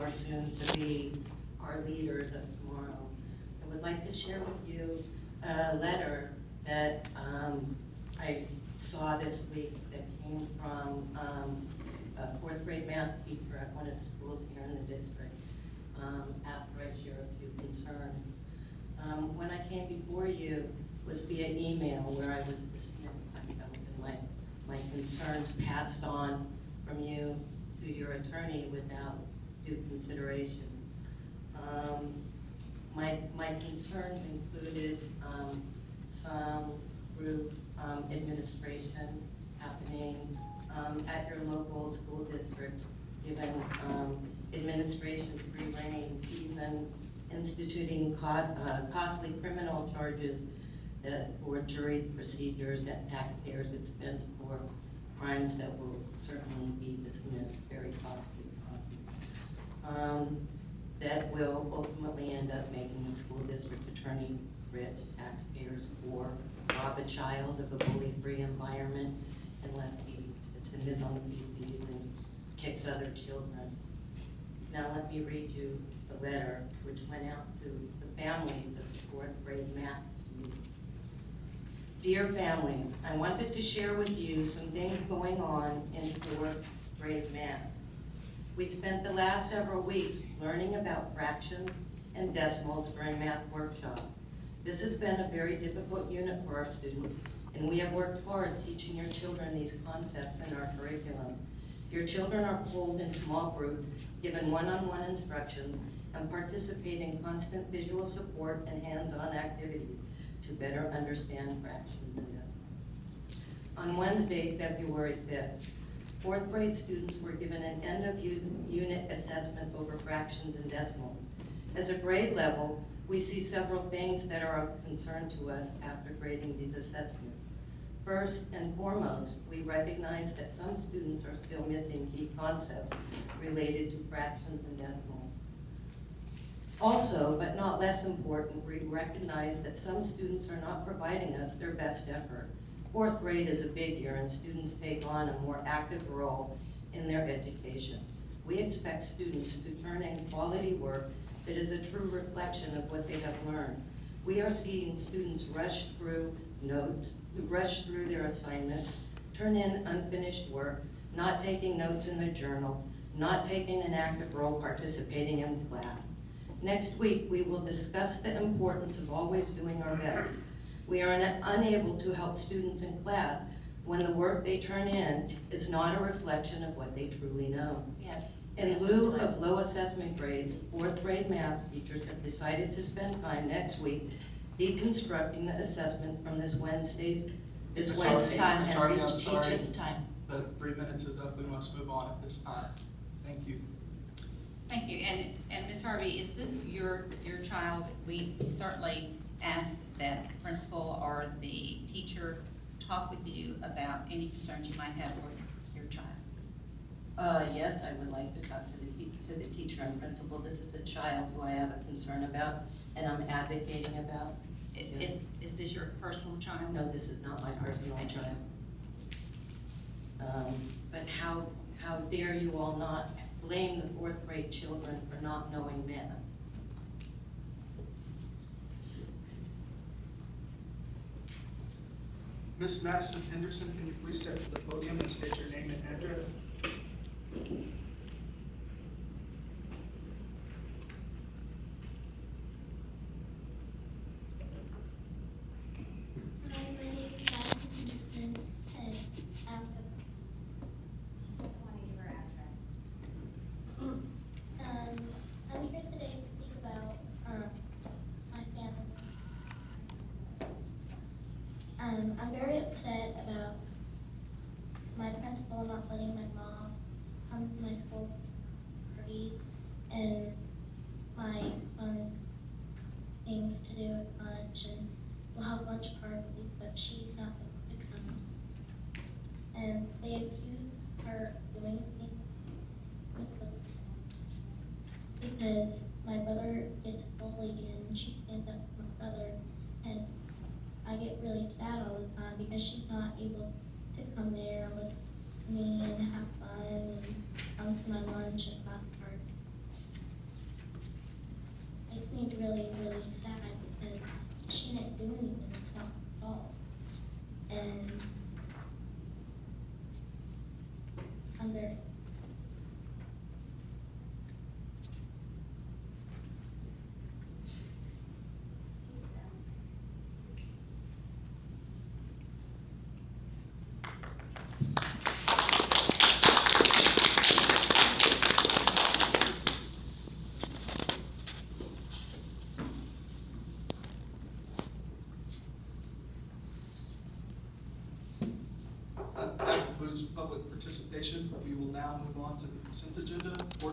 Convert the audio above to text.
are soon to be our leaders of tomorrow. I would like to share with you a letter that I saw this week that came from a fourth grade math teacher at one of the schools here in the district after I share a few concerns. When I came before you was via email where I was just my concerns passed on from you to your attorney without due consideration. My concerns included some group administration happening at your local school districts, given administration free reign, even instituting costly criminal charges for jury procedures at taxpayers' expense for crimes that will certainly be dismissed, very costly crimes. That will ultimately end up making the school district attorney rich, taxpayers poor, rob a child of a bully-free environment unless he sits in his own feces and kicks other children. Now let me read you the letter which went out to the families of the fourth grade math students. Dear families, I wanted to share with you some things going on in fourth grade math. We spent the last several weeks learning about fractions and decimals during math workshop. This has been a very difficult unit for our students, and we have worked hard teaching your children these concepts in our curriculum. Your children are pulled in small groups, given one-on-one instructions, and participate in constant visual support and hands-on activities to better understand fractions and decimals. On Wednesday, February 5th, fourth grade students were given an end-of-unit assessment over fractions and decimals. As a grade level, we see several things that are of concern to us after grading these assessments. First and foremost, we recognize that some students are still missing key concepts related to fractions and decimals. Also, but not less important, we recognize that some students are not providing us their best effort. Fourth grade is a big year and students take on a more active role in their education. We expect students to turn in quality work that is a true reflection of what they have learned. We are seeing students rush through notes, rush through their assignments, turn in unfinished work, not taking notes in their journal, not taking an active role participating in class. Next week, we will discuss the importance of always doing our best. We are unable to help students in class when the work they turn in is not a reflection of what they truly know. Yeah. In lieu of low assessment grades, fourth grade math teachers have decided to spend time next week deconstructing the assessment from this Wednesday's time. Ms. Harvey, I'm Teach sorry. it's time. The 3 minutes is up. We must move on at this time. Thank you. Thank you. And Ms. Harvey, is this your child? We certainly ask that the principal or the teacher talk with you about any concerns you might have with your child. Yes, I would like to talk to the teacher and principal. This is a child who I have a concern about and I'm advocating about. Is this your personal child? No, this is not my personal child. But how dare you all not blame the fourth grade children for not knowing math? Ms. Madison Henderson, can you please step to the podium and state your name and address? Hi, my name is Madison Henderson, and I'm here today to speak about my family. I'm very upset about my principal not letting my mom come to my school parties and my fun things to do at lunch, and we'll have lunch parties, but she's not able to come. And they accuse her of doing things because my brother gets bullied and she stands up for my brother, and I get really sad all the time because she's not able to come there with me and have fun and come to my lunch and class parties. public participation. We will now move on to the consent agenda.